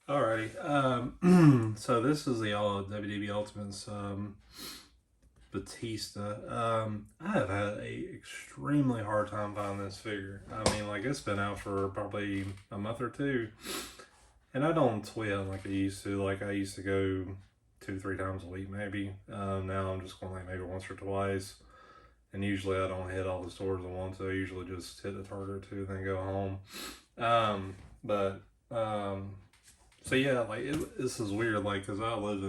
Alrighty. So this is the WWE Ultimates Batista. I have had a extremely hard time finding this figure. I mean, like it's been out for probably a month or two, and I don't twin like I used to. Like I used to go 2, 3 times a week maybe. Now I'm just going like maybe once or twice, and usually I don't hit all the stores I want to. I usually just hit the Target or two, then go home. But so yeah, like this is weird, like because I live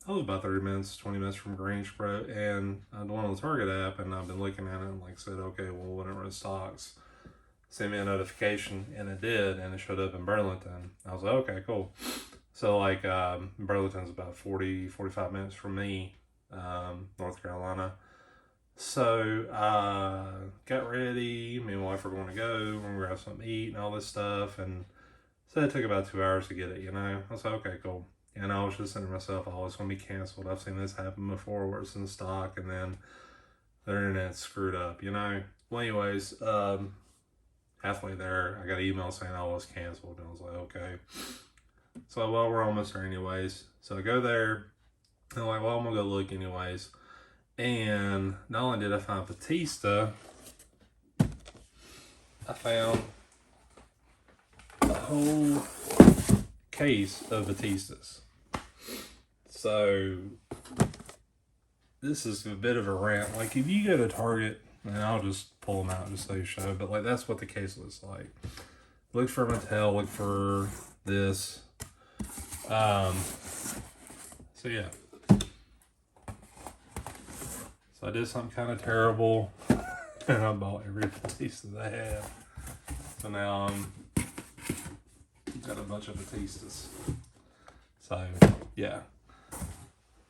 about 30 minutes, 20 minutes from Greensboro, and I went on the Target app, and I've been looking at it, and like said, okay, well, whenever it stocks, send me a notification, and it did, and it showed up in Burlington. I was like, okay, cool. So like Burlington's about 40, 45 minutes from me, North Carolina. So got ready. Me and my wife were going to go. We're gonna grab something to eat and all this stuff, and so it took about 2 hours to get it, you know? I was like, okay, cool. And I was just saying to myself, oh, it's going to be canceled. I've seen this happen before where it's in stock and then the internet's screwed up, you know? Well, anyways, halfway there, I got an email saying, oh, it's canceled. And I was like, okay. So, well, we're almost there anyways. So I go there. And I'm like, well, I'm going to go look anyways. And not only did I find Batista, I found a whole case of Batistas. So this is a bit of a rant. Like if you go to Target, and I'll just pull them out just so you show, but like that's what the case looks like. Look for Mattel, look for this. So yeah. So I did something kind of terrible, and I bought every Batista they had. So now got a bunch of Batistas. So yeah.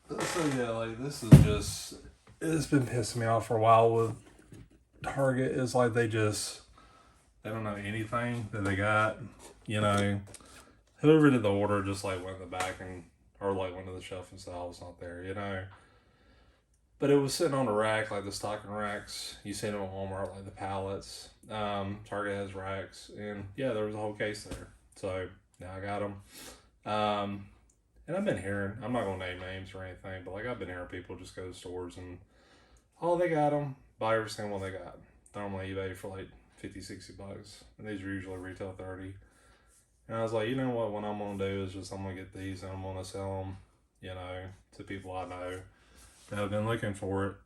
So yeah, like this is just, it's been pissing me off for a while with Target. Is like they don't know anything that they got. You know, whoever did the order just like went in the back and or like went to the shelf and said, "Oh, it's not there," you know. But it was sitting on the rack, like the stocking racks. You see them at Walmart, like the pallets. Target has racks, and yeah, there was a whole case there. So now I got them. And I've been hearing, I'm not going to name names or anything, but like I've been hearing people just go to stores and, oh, they got them. Buy every single one they got. Throw them on eBay for like 50, $60. And these are usually retail 30. And I was like, you know what I'm going to do is just, I'm going to get these and I'm going to sell them, you know, to people I know that have been looking for it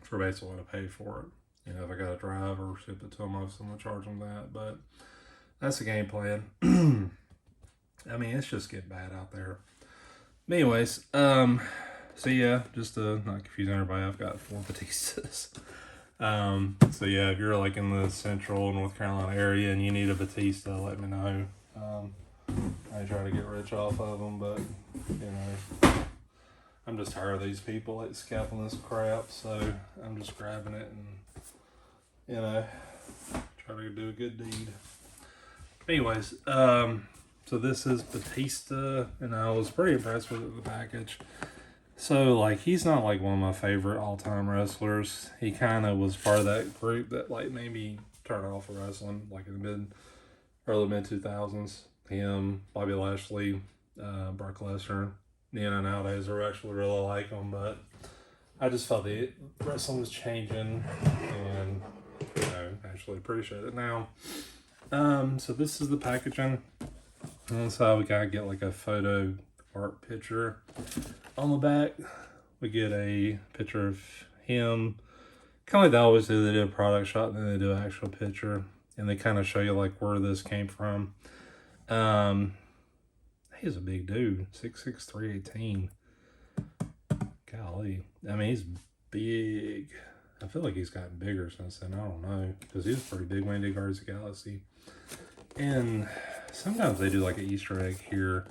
for basically what I pay for it. You know, if I got to drive or ship it to them, I'm going to charge them that. But that's the game plan. I mean, it's just getting bad out there. But anyways, so yeah, just to not confuse everybody, I've got 4 Batistas. So yeah, if you're like in the central North Carolina area and you need a Batista, let me know. I try to get rich off of them, but you know, I'm just tired of these people like scalping this crap, so I'm just grabbing it and you know, try to do a good deed. Anyways, so this is Batista, and I was pretty impressed with the package. So, like, he's not, like, one of my favorite all-time wrestlers. He kind of was part of that group that, like, made me turn off of wrestling, like, in the early mid-2000s. Him, Bobby Lashley, Brock Lesnar. You know, nowadays I actually really like him, but I just felt the wrestling was changing, and, you know, actually appreciate it now. So this is the packaging. On the side, we gotta get like a photo art picture. On the back, we get a picture of him. Kind of like they always do. They do a product shot, and then they do an actual picture, and they kind of show you like where this came from. He's a big dude, 6'6", 318. Golly, I mean he's big. I feel like he's gotten bigger since then. I don't know, because he was pretty big when he did Guardians of the Galaxy. And sometimes they do like an Easter egg here.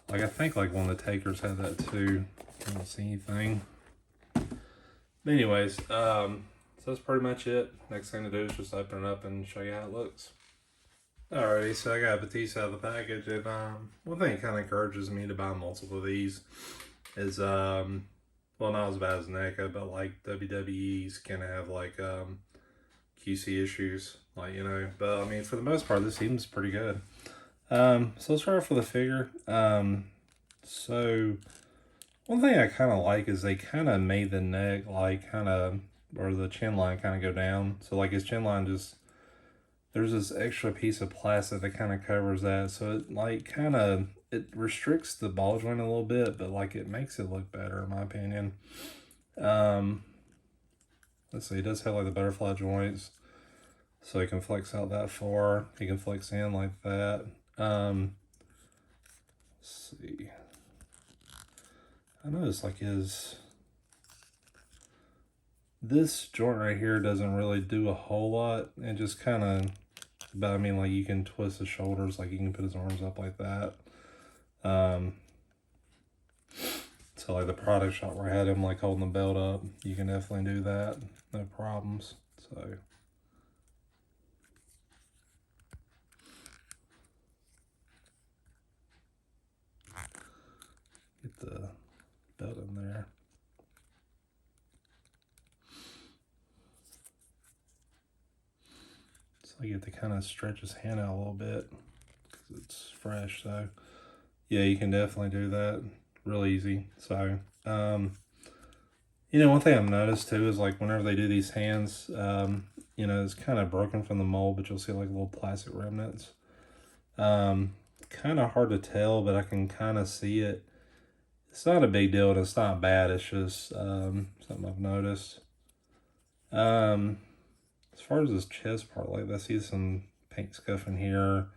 Like I think like one of the takers had that too. I don't see anything. But anyways, so that's pretty much it. Next thing to do is just open it up and show you how it looks. Alrighty, so I got Batista out of the package, and one thing that kind of encourages me to buy multiple of these is well, not as bad as NECA, but like WWE's can have like QC issues. Like, you know, but I mean, for the most part, this seems pretty good. So let's start off with the figure. So one thing I kind of like is they kind of made the neck like kind of, or the chin line kind of go down. So like his chin line just, there's this extra piece of plastic that kind of covers that. So it like kind of, it restricts the ball joint a little bit, but like it makes it look better in my opinion. Let's see, it does have like the butterfly joints. So he can flex out that far. He can flex in like that. Let's see. I noticed like this joint right here doesn't really do a whole lot. It just kind of, but I mean like you can twist his shoulders, like you can put his arms up like that. So like the product shot where I had him like holding the belt up, you can definitely do that, no problems. So get the belt in there. So I get to kind of stretch his hand out a little bit because it's fresh. So yeah, you can definitely do that real easy. So you know, one thing I've noticed too is like whenever they do these hands, you know, it's kind of broken from the mold, but you'll see like little plastic remnants. Kind of hard to tell, but I can kind of see it. It's not a big deal and it's not bad. It's just something I've noticed. As far as this chest part, like I see some paint scuff in here,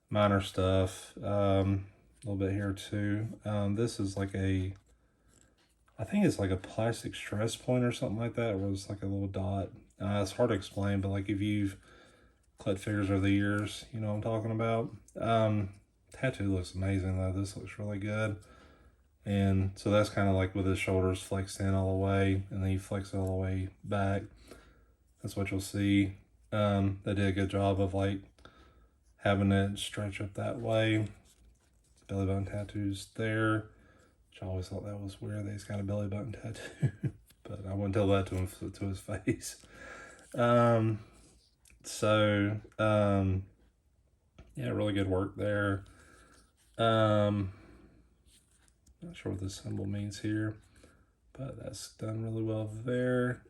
minor stuff, a little bit here too. This is like I think it's like a plastic stress point or something like that, where it's like a little dot. It's hard to explain, but like if you've collected figures over the years, you know what I'm talking about. Tattoo looks amazing though. This looks really good. And so that's kind of like with his shoulders flexed in all the way, and then he flexes all the way back. That's what you'll see. They did a good job of like having it stretch up that way. Belly button tattoos there, which I always thought that was weird that he's got a belly button tattoo, but I wouldn't tell that to him, to his face. Yeah, really good work there. Not sure what this symbol means here, but that's done really well there.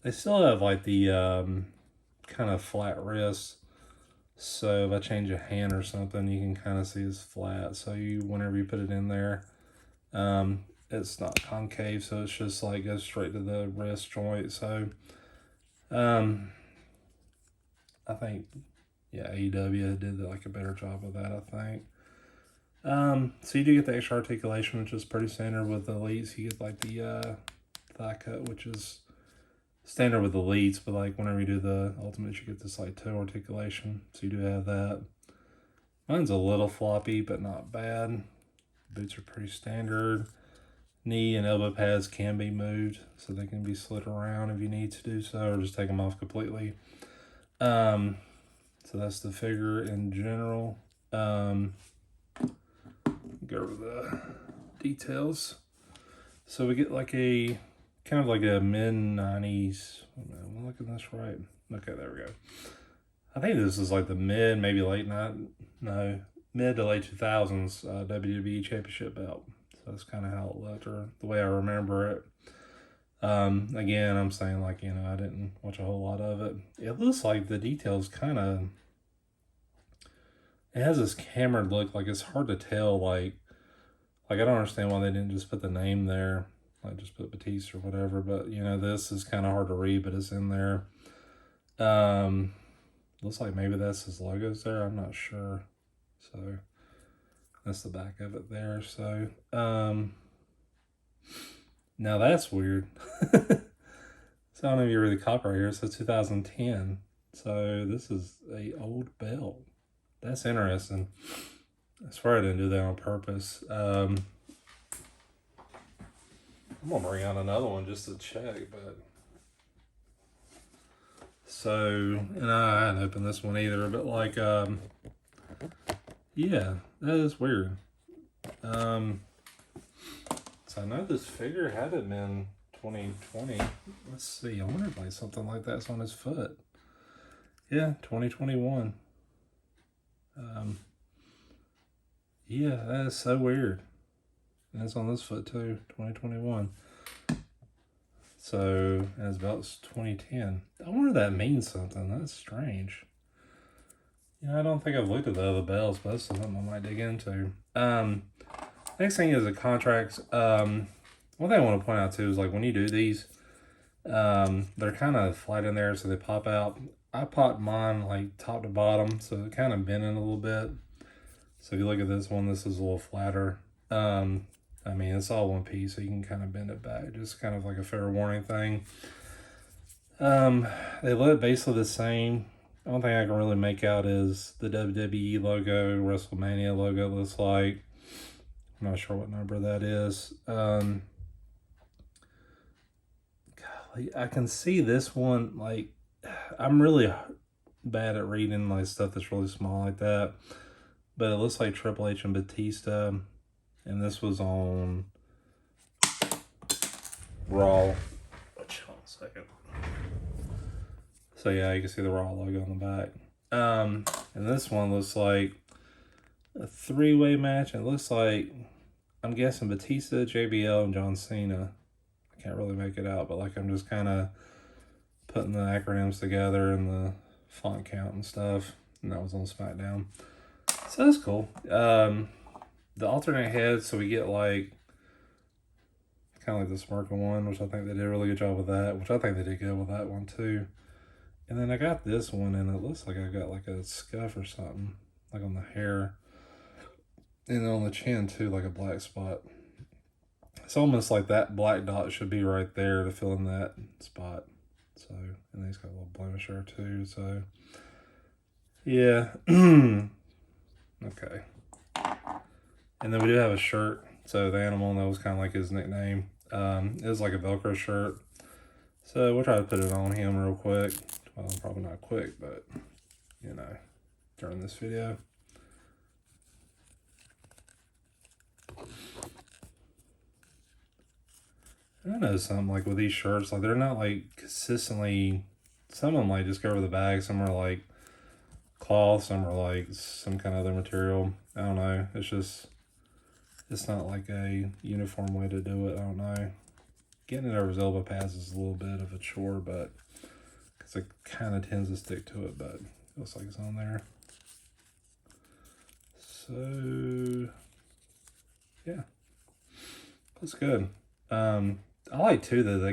They still have like the kind of flat wrists. So if I change a hand or something, you can kind of see it's flat. So whenever you put it in there, it's not concave, so it's just like goes straight to the wrist joint. So I think, yeah, AEW did like a better job of that, I think. So you do get the extra articulation, which is pretty standard with the elites. You get like the thigh cut, which is standard with the elites, but like whenever you do the ultimate, you get this like toe articulation. So you do have that. Mine's a little floppy, but not bad. Boots are pretty standard. Knee and elbow pads can be moved, so they can be slid around if you need to do so, or just take them off completely. So that's the figure in general. Go over the details. So we get like a kind of like a mid-90s. Am I looking at this right? Okay, there we go. I think this is like the mid to late 2000s WWE Championship belt. So that's kind of how it looked, or the way I remember it. Again, I'm saying like, you know, I didn't watch a whole lot of it. It looks like the details kind of, it has this cambered look, like it's hard to tell, like I don't understand why they didn't just put the name there, like just put Batista or whatever, but you know, this is kind of hard to read, but it's in there. Looks like maybe that's his logos there, I'm not sure. So that's the back of it there. So now that's weird. So I don't know if you read the copyright here. It says 2010. So this is a old belt. That's interesting. I swear I didn't do that on purpose. I'm gonna bring out another one just to check, but so, and I hadn't opened this one either, but like yeah, that is weird. So I know this figure had it been 2020. Let's see. I wonder if like something like that's on his foot. Yeah, 2021. Yeah, that is so weird. And it's on this foot too, 2021. So, and it's about 2010. I wonder if that means something. That's strange. I don't think I've looked at the other bells, but that's something I might dig into. Next thing is the contracts. One thing I want to point out too is like when you do these, they're kind of flat in there, so they pop out. I popped mine like top to bottom, so it kind of bending a little bit. So if you look at this one, this is a little flatter. I mean, it's all one piece, so you can kind of bend it back. Just kind of like a fair warning thing. They look basically the same. The only thing I can really make out is the WWE logo, WrestleMania logo looks like. I'm not sure what number that is. Golly, I can see this one, like, I'm really bad at reading like stuff that's really small like that. But it looks like Triple H and Batista. And this was on Raw. Hold on a second. So yeah, you can see the Raw logo on the back. And this one looks like a three-way match. It looks like, I'm guessing Batista, JBL, and John Cena. I can't really make it out, but like I'm just kind of putting the acronyms together and the font count and stuff. And that was on SmackDown. So that's cool. The alternate heads, so we get like kind of like the smirking one, which I think they did a really good job with that, which I think they did good with that one too. And then I got this one, and it looks like I got like a scuff or something, like on the hair. And then on the chin too, like a black spot. It's almost like that black dot should be right there to fill in that spot. So, and he's got a little blemish there too, so. Yeah. Okay. And then we do have a shirt. So the animal, that was kind of like his nickname. It was like a Velcro shirt. So we'll try to put it on him real quick. Well, probably not quick, but, during this video. I know something like with these shirts, like they're not like consistently, some of them like just go over the bag, some are like cloth, some are like some kind of other material. I don't know. It's not like a uniform way to do it. I don't know. Getting it over his elbow pads is a little bit of a chore, but because it kind of tends to stick to it, but it looks like it's on there. So, yeah. That's good. I like too that they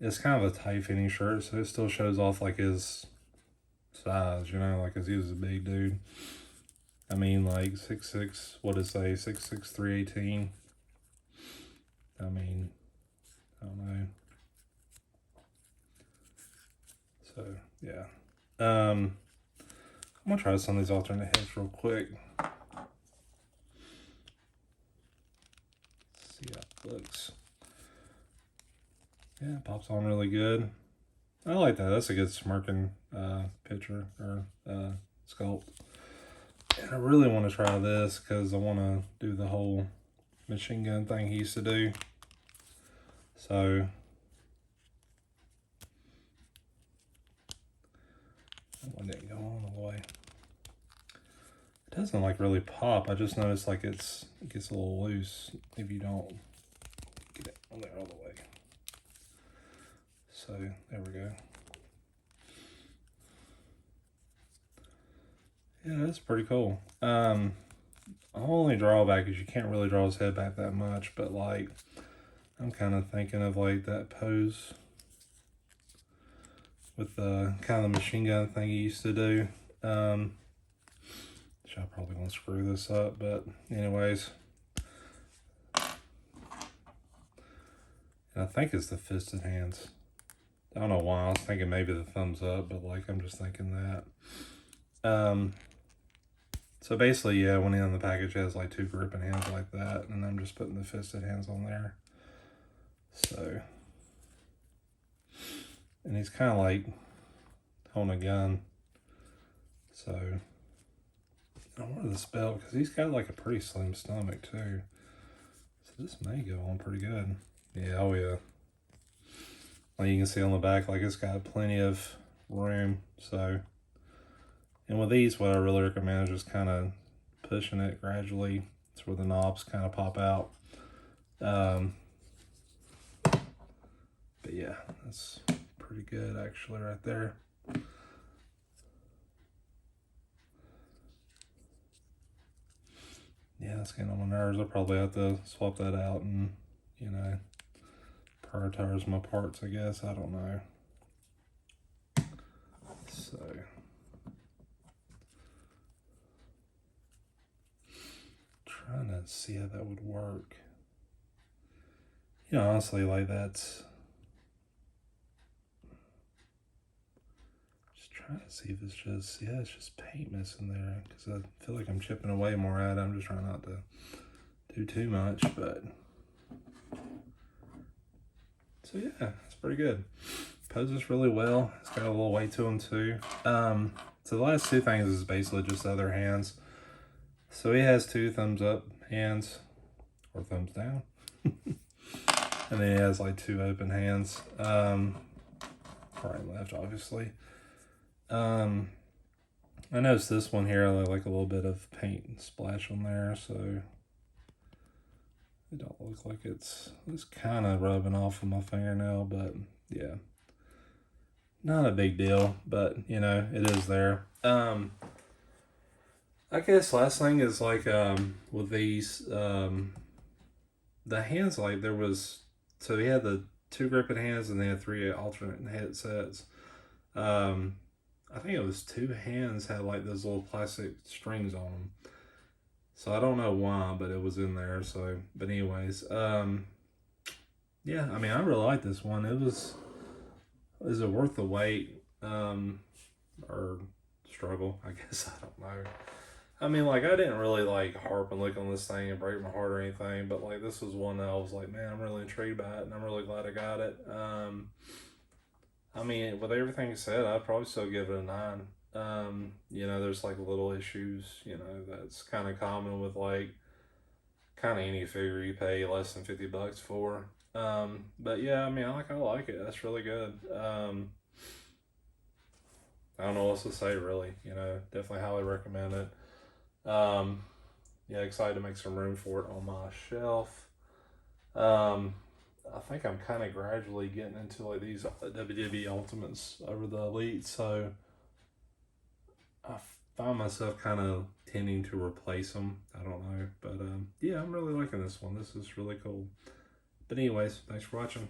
it's kind of a tight fitting shirt, so it still shows off like his size, like cause he was a big dude. I mean, like 6'6", what did it say, 6'6", 318. I mean, I don't know. So yeah, I'm gonna try some of these alternate heads real quick. See how it looks. Yeah, it pops on really good. I like that. That's a good smirking picture or sculpt. And I really want to try this because I want to do the whole machine gun thing he used to do. So that one didn't go on all the way. It doesn't like really pop. I just noticed like it gets a little loose if you don't get it on there all the way. So there we go. Yeah, that's pretty cool. Only drawback is you can't really draw his head back that much, but like I'm kind of thinking of like that pose with the kind of the machine gun thing he used to do. Which I probably won't screw this up, but anyways. And I think it's the fisted hands. I don't know why, I was thinking maybe the thumbs up, but like I'm just thinking that. So basically, yeah, when in the package has like two gripping hands like that, and I'm just putting the fisted hands on there. So, and he's kind of like holding a gun. So, I wanted this belt because he's got like a pretty slim stomach too. So this may go on pretty good. Yeah, oh yeah. Like you can see on the back, like it's got plenty of room. So, and with these, what I really recommend is just kind of pushing it gradually to where the knobs kind of pop out. But yeah, that's pretty good actually right there. Yeah, that's getting on my nerves. I'll probably have to swap that out and, you know, prioritize my parts, I guess. I don't know. So, trying to see how that would work. You know, honestly, like that's... Just trying to see if it's just... Yeah, it's just paint missing there. Because I feel like I'm chipping away more at it. I'm just trying not to do too much, but... So yeah, it's pretty good. Poses really well. It's got a little weight to them too. So the last two things is basically just other hands. So he has two thumbs up hands, or thumbs down. And then he has like two open hands. Right and left, obviously. I noticed this one here, like a little bit of paint splash on there, so it don't look like it's kind of rubbing off of my fingernail, but yeah, not a big deal, but you know, it is there. I guess last thing is like with these the hands, like there was, so he had the two gripping hands and they had three alternate headsets. I think it was two hands had like those little plastic strings on them. So I don't know why, but it was in there. So, but anyways, yeah, I mean, I really like this one. Is it worth the wait? Or struggle? I guess, I don't know. I mean, like, I didn't really like harp and look on this thing and break my heart or anything, but like, this was one that I was like, man, I'm really intrigued by it, and I'm really glad I got it. I mean, with everything said, I'd probably still give it a 9. You know, there's like little issues, you know, that's kind of common with like kind of any figure you pay less than $50 for. But yeah, I mean, I like it. That's really good. I don't know what else to say, really. You know, definitely highly recommend it. Yeah, excited to make some room for it on my shelf. I think I'm kind of gradually getting into like these WWE Ultimates over the Elite, so I find myself kind of tending to replace them. I don't know, but yeah, I'm really liking this one. This is really cool. But anyways, thanks for watching.